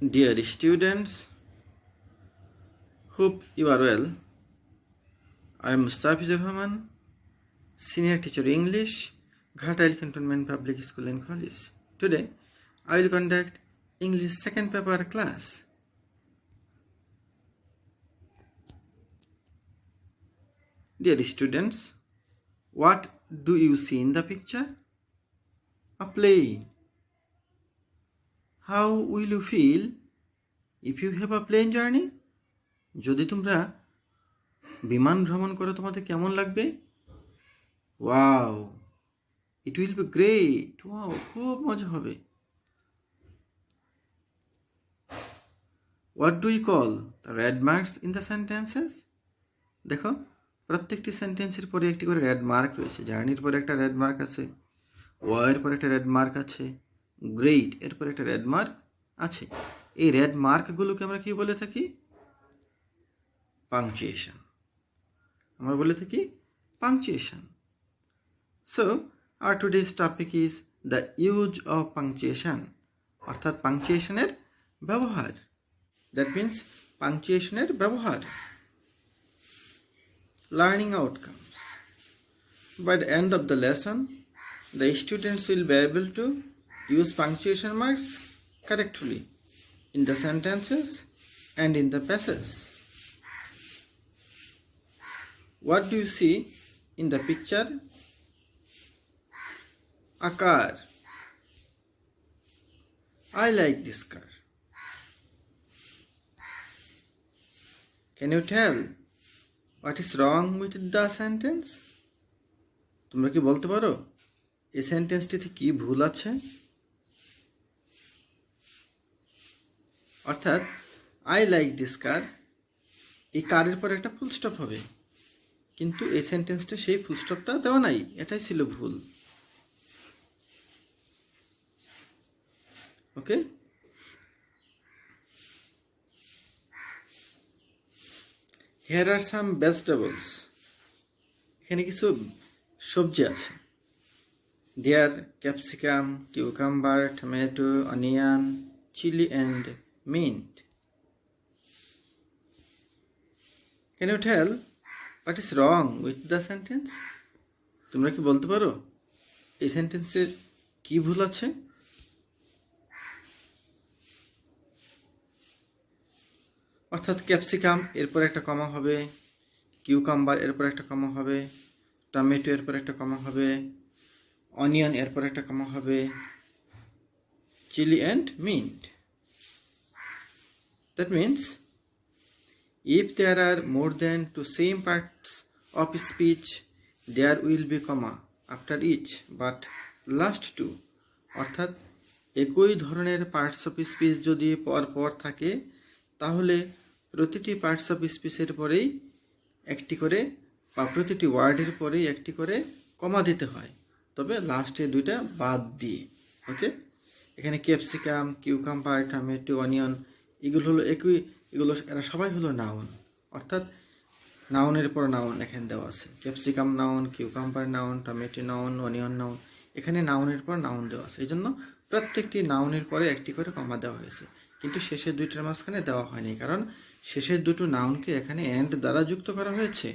Dear students, hope you are well. I am Mustafizur Rahman, Senior Teacher English, Ghatal Cantonment Public School and College. Today, I will conduct English second paper class. Dear students, what do you see in the picture? A plane. How will you feel if you have a plane journey? যদি তোমরা বিমান ভ্রমণ করো তোমাদের কেমন লাগবে? Wow, it will be great. Wow, খুব মজা হবে. What do you call the red marks in the sentences? দেখো প্রত্যেকটি সেন্টেন্সের পরে একটি করে রেড মার্ক রয়েছে। জার্নির পরে একটা রেড মার্ক আছে, ওয়ার পরে একটা রেড মার্ক আছে, গ্রেট এর পরে একটা রেড মার্ক আছে। এই রেড মার্কগুলোকে আমরা কি বলে থাকি? পাংচুয়েশন। আমরা বলে থাকি punctuation. So, our today's topic is the use of punctuation. অর্থাৎ পাংচুয়েশনের ব্যবহার। That means punctuationের ব্যবহার। Learning outcomes. By the end of the lesson, the students will be able to use punctuation marks correctly in the sentences and in the passages. What do you see in the picture? A car. I like this car. Can you tell what is wrong with the sentence? তোমরা কি বলতে পারো এই সেন্টেন্সটিতে কি ভুল আছে? অর্থাৎ I like this কার, এই কারের পর একটা ফুল স্টপ হবে, কিন্তু এই সেন্টেন্সটা সেই ফুল স্টপটা দেওয়া নাই, এটাই ছিল ভুল। ওকে, here are some vegetables. এখানে কিছু সবজি আছে। There capsicum, cucumber, tomato, onion, chili and mint. Can you tell what is wrong with the sentence? তোমরা কি বলতে পারো এই সেন্টেন্সে কি ভুল আছে? অর্থাৎ ক্যাপসিকাম এরপর একটা কমা হবে, কিউকাম্বার এরপর একটা কমা হবে, টমেটো এরপর একটা কমা হবে, অনিয়ন এরপর একটা কমা হবে, chilli and mint. That means if there are more than two same parts of speech, there will be comma after each but last two. অর্থাৎ একই ধরনের পার্টস অফ স্পিচ যদি পর থাকে তাহলে প্রতিটি পার্টস অফ স্পিচের পরেই একটি করে বা প্রতিটি ওয়ার্ডের পরেই একটি করে কমা দিতে হয়, তবে লাস্টে দুইটা বাদ দিয়ে। ওকে, এখানে ক্যাপসিকাম, কিউকাম্বার, টমেটো, অনিয়ন এগুলো হলো একই, এগুলো এরা সবাই হলো নাউন। অর্থাৎ নাউনের পর নাউন এখানে দেওয়া আছে। Capsicum noun, cucumber noun, tomato noun, onion noun, এখানে নাউনের পর নাউন দেওয়া আছে। এই জন্য প্রত্যেকটি নাউনের পরে একটি করে কমা দেওয়া হয়েছে, কিন্তু শেষের দুইটার মাঝখানে দেওয়া হয়নি, কারণ শেষের দুটো নাউনকে এখানে এন্ড দ্বারা যুক্ত করা হয়েছে।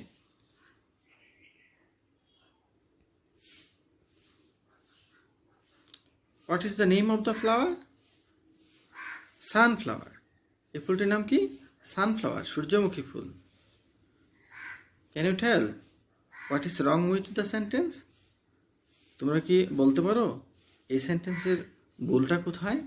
What is the name of the flower? Sunflower. এই ফুলটির নাম কি? সানফ্লাওয়ার, সূর্যমুখী ফুল। Can you tell what is wrong with the sentence? তোমরা কি বলতে পারো এই সেন্টেন্সের ভুলটা কোথায়?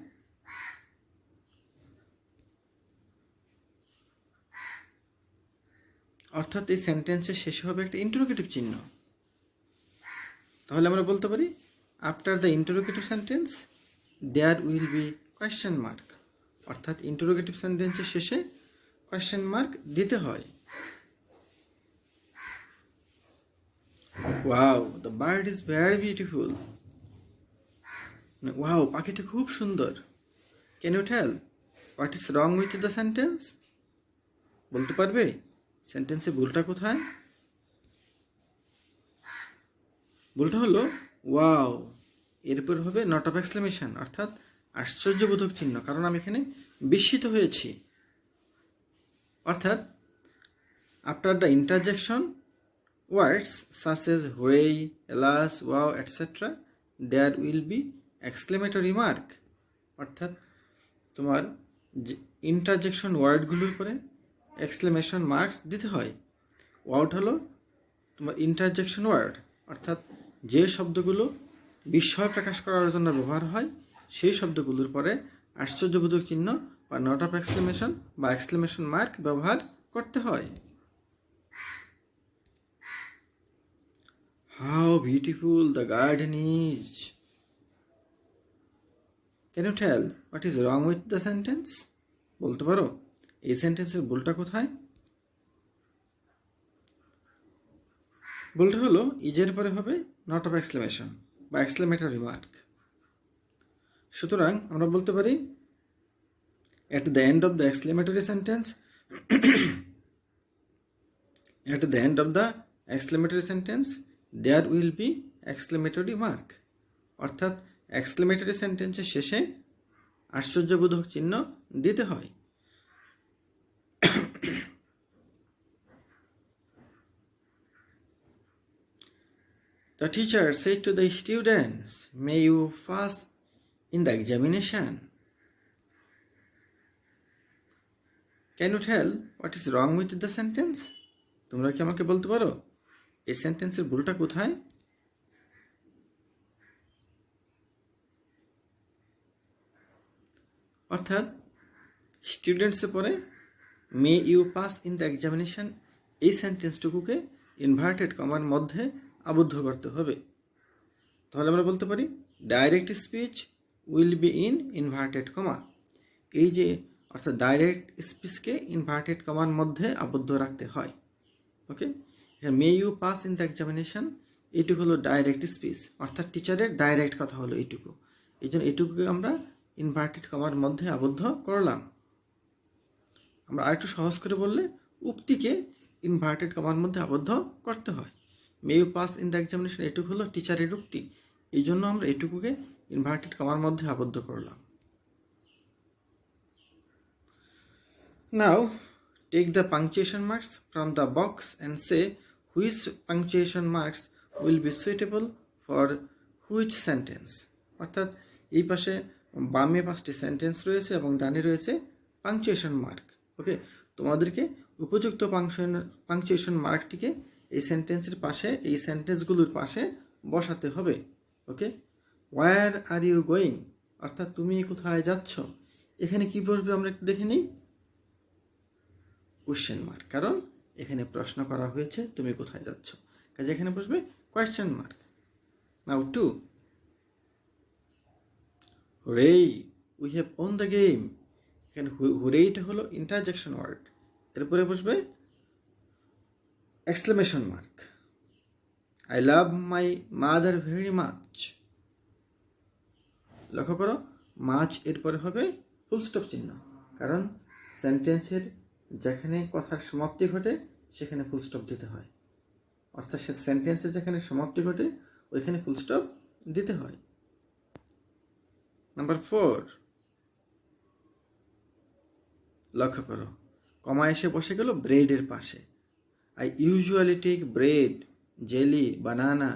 অর্থাৎ এই সেন্টেন্সের শেষে হবে একটা ইন্টারোগেটিভ চিহ্ন। তাহলে আমরা বলতে পারি after the interrogative sentence there will be question mark. অর্থাৎ ইন্টারোগেটিভ সেন্টেন্সের শেষে কোয়েশ্চেন মার্ক দিতে হয়। Wow, the bird is very beautiful. Wow, পাখিটা খুব সুন্দর। Can you tell what is wrong with the sentence? বলতে পারবে সেন্টেন্সে ভুলটা কোথায়? ভুলটা হলো ওয়াও এরপর হবে নট অফ এক্সক্লেমেশন, অর্থাৎ আশ্চর্যবোধক চিহ্ন, কারণ আমি এখানে বিস্মিত হয়েছি। অর্থাৎ after the interjection words such as hurray, alas, wow etcetera there will be exclamatory mark. অর্থাৎ তোমার ইন্টারজেকশন ওয়ার্ডগুলোর পরে এক্সক্লেমেশন মার্কস দিতে হয়। ওয়ার্ড হলো তোমার ইন্টারজেকশন ওয়ার্ড, অর্থাৎ যে শব্দগুলো বিস্ময় প্রকাশ করার জন্য ব্যবহার হয় সেই শব্দগুলোর পরে আশ্চর্যবোধক চিহ্ন বা নট অফ এক্সক্লেমেশন বা এক্সক্লেমেশন মার্ক ব্যবহার করতে হয়। How beautiful the garden is. Can you tell what is wrong with the sentence? বলতে পারো এই সেন্টেন্সের ভুলটা কোথায়? ভুলটা হলো ইজের পরে হবে নট অফ এক্সক্লেমেশন বা এক্সক্লেমেটরি মার্ক। সুতরাং আমরা বলতে পারি at the end of the exclamatory sentence at the end of the exclamatory sentence there will be exclamatory mark। অর্থাৎ এক্সক্লেমেটরি সেন্টেন্সের শেষে আশ্চর্যবোধক চিহ্ন দিতে হয়। The teacher said to the students, may you pass in the examination. Can you tell what is wrong with the sentence? তোমরা কি আমাকে বলতে পারো এই সেন্টেন্সের ভুলটা কোথায়? অর্থাৎ স্টুডেন্টসের পরে may you pass in the examination এই সেন্টেন্সটুকুকে ইনভার্টেড কমার মধ্যে আবদ্ধ করতে হবে। তাহলে আমরা বলতে পারি direct speech will be in inverted comma. এই যে অর্থাৎ ডাইরেক্ট স্পিচকে ইনভার্টেড কমার মধ্যে আবদ্ধ রাখতে হয়। Okay, may you pass in the examination এইটুকু হলো ডাইরেক্ট স্পিচ, অর্থাৎ টিচারের ডাইরেক্ট কথা হলো এইটুকু। এই জন্য এইটুকুকে আমরা ইনভার্টেড কমার মধ্যে আবদ্ধ করলাম। আমরা আরেকটু সহজ করে বললে উক্তিকে ইনভার্টেড কমার মধ্যে আবদ্ধ করতে হয়। May you pass in the examination এটুকু হলো টিচারের উক্তি, এই জন্য আমরা এটুকুকে ইনভার্টেড কমার মধ্যে আবদ্ধ করলাম। Now take the punctuation marks from the box and say which punctuation marks will be suitable for which sentence। অর্থাৎ এই পাশে বামে 5টি সেন্টেন্স রয়েছে এবং ডানে রয়েছে পাংচুয়েশন মার্ক। ওকে, তোমাদেরকে উপযুক্ত পাংচুয়েশন মার্কটিকে এই সেন্টেন্সের পাশে, এই সেন্টেন্সগুলোর পাশে বসাতে হবে। ওকে, ওয়ার আর ইউ গোয়িং অর্থাৎ তুমি কোথায় যাচ্ছ, এখানে কি বসবে আমরা একটু দেখে নিই। কোয়েশ্চেন মার্ক, কারণ এখানে প্রশ্ন করা হয়েছে তুমি কোথায় যাচ্ছ, কাজে এখানে বসবে question mark. Now 2, hurray we have won the game. এখানে হুরেইটা হলো ইন্টারজেকশন ওয়ার্ড, এরপরে বসবে exclamation mark. I love my mother very much. লক্ষ্য করো মাচ এরপরে হবে ফুল স্টপ চিহ্ন, কারণ সেন্টেন্সের যেখানে কথার সমাপ্তি ঘটে সেখানে ফুল স্টপ দিতে হয়। অর্থাৎ সে সেন্টেন্সের যেখানে সমাপ্তি ঘটে ওইখানে ফুল স্টপ দিতে হয়। নাম্বার 4, লক্ষ্য করো কমা এসে বসে গেল ব্রেডের পাশে। I usually take bread, jelly, banana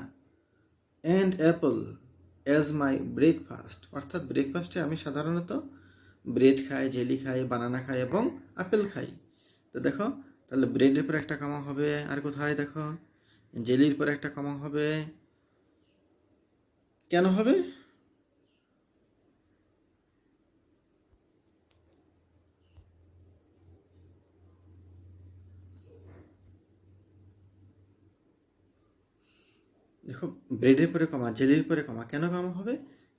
and apple as my breakfast. অর্থাৎ ব্রেকফাস্টে আমি সাধারণত ব্রেড খাই, জেলি খাই, বানানা খাই এবং আপেল খাই। তো দেখো তাহলে ব্রেডের পর একটা কমা হবে, আর কোথায় দেখো জেলির পর একটা কমা হবে। কেন হবে? দেখো ব্রেডের পরে কমা, জেলির পরে কমা, কেন কমা হবে?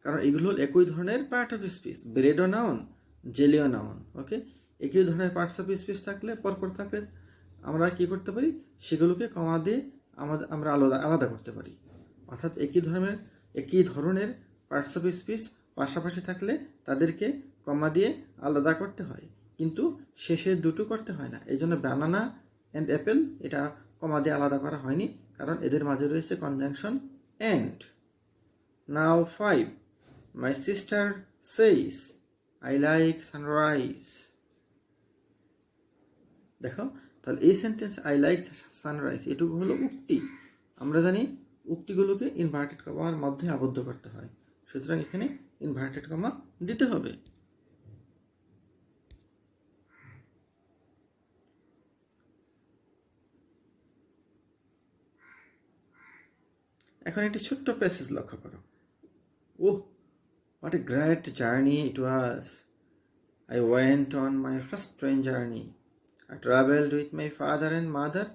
কারণ এগুলো একই ধরনের পার্ট অফ স্পিচ, ব্রেডও নাউন, জেলিও নাউন। ওকে, একই ধরনের পার্টস অফ স্পিচ থাকলে পরপর থাকলে আমরা কি করতে পারি, সেগুলোকে কমা দিয়ে আমরা আলাদা করতে পারি। অর্থাৎ একই ধরনের পার্টস অফ স্পিচ পাশাপাশি থাকলে তাদেরকে কমা দিয়ে আলাদা করতে হয়, কিন্তু শেষে দুটো করতে হয় না। এই জন্য বানানা অ্যান্ড অ্যাপেল এটা কমা দিয়ে আলাদা করা হয়নি, কারণ এদের মাঝে রয়েছে conjunction and. Now 5, my sister says I like sunrise. দেখো, তাহলে এই সেন্টেন্স আই লাইক সানরাইজ এটুকু হলো উক্তি। আমরা জানি উক্তিগুলোকে ইনভার্টেড কমার মধ্যে আবদ্ধ করতে হয়, সুতরাং এখানে ইনভার্টেড কমা দিতে হবে। এখন একটি ছোট্ট প্যাসেজ লক্ষ্য করো। ওহ, what a great journey it was. I went on my first train journey. I traveled with my father, mother,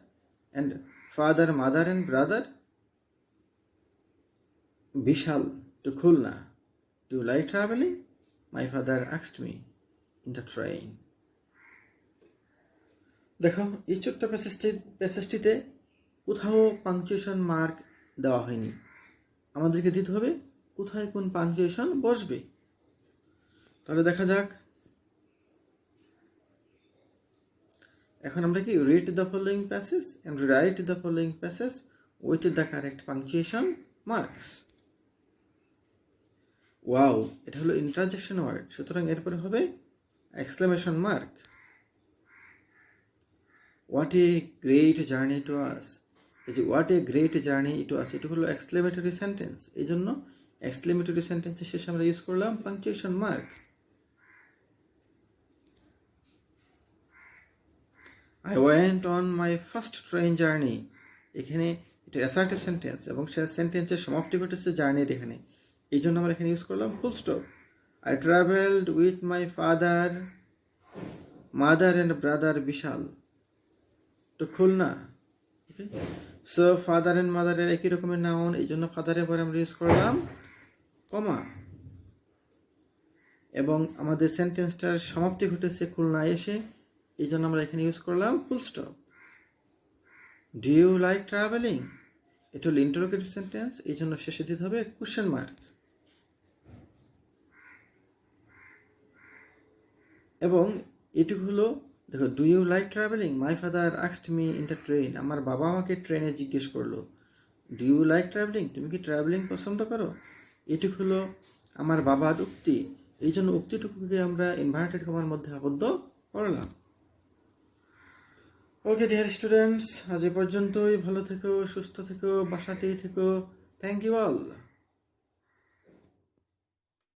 and brother Vishal to Khulna. Do you like traveling? My father asked me in the train. দেখো, এই ছোট্ট প্যাসেজটিতে কোথাও punctuation mark দেওয়া হয়নি। আমাদেরকে দিতে হবে কোথায় কোন পাংচুয়েশন বসবে। তাহলে দেখা যাক। এখন আমরা কি read the following passage and write the following passage with the correct punctuation marks. Wow, এটা হলো ইন্টারজেকশন ওয়ার্ড, সুতরাং এরপরে হবে exclamation mark. What a great journey to us, এই যে what a great journey to us এটা হলো exclamatory sentence, এই জন্য এক্সক্লেমেটরি সেন্টেন্সের শেষে আমরা ইউজ করলাম punctuation mark. I went on my first train journey, এখানে এটা অ্যাসার্টিভ সেন্টেন্স এবং সে সেন্টেন্সের সমাপ্তি ঘটেছে জার্নির এখানে, এই জন্য আমরা এখানে ইউজ করলাম full stop. I traveled with my father, mother and brother Vishal to Khulna. Okay? So father and mother এর একই রকমের নাউন, এই জন্য ফাদারের পরে আমরা ইউজ করলাম কমা, এবং আমাদের সেন্টেন্সটার সমাপ্তি ঘটেছে খুলনায় এসে, এই জন্য আমরা এখানে ইউজ করলাম full stop. Do you like travelling, এটা হলো ইন্টারোগেটিভ সেন্টেন্স, এই জন্য শেষে দিতে হবে কোশ্চেন মার্ক। এবং এটুকু হলো, দেখো, do you like travelling, my father asked me in the train, আমার বাবা আমাকে ট্রেনে জিজ্ঞেস করলো। ডু ইউ লাইক ট্রাভেলিং, তুমি কি ট্রাভেলিং পছন্দ করো, এটুকু হলো আমার বাবার উক্তি, এই জন্য উক্তিটুকুকে আমরা ইনভার্টেড কমার মধ্যে আবদ্ধ করলাম। ওকে ডিয়ার স্টুডেন্টস, আজ এ পর্যন্তই। ভালো থেকো, সুস্থ থেকো, বাসাতেই থেকো। Thank you all.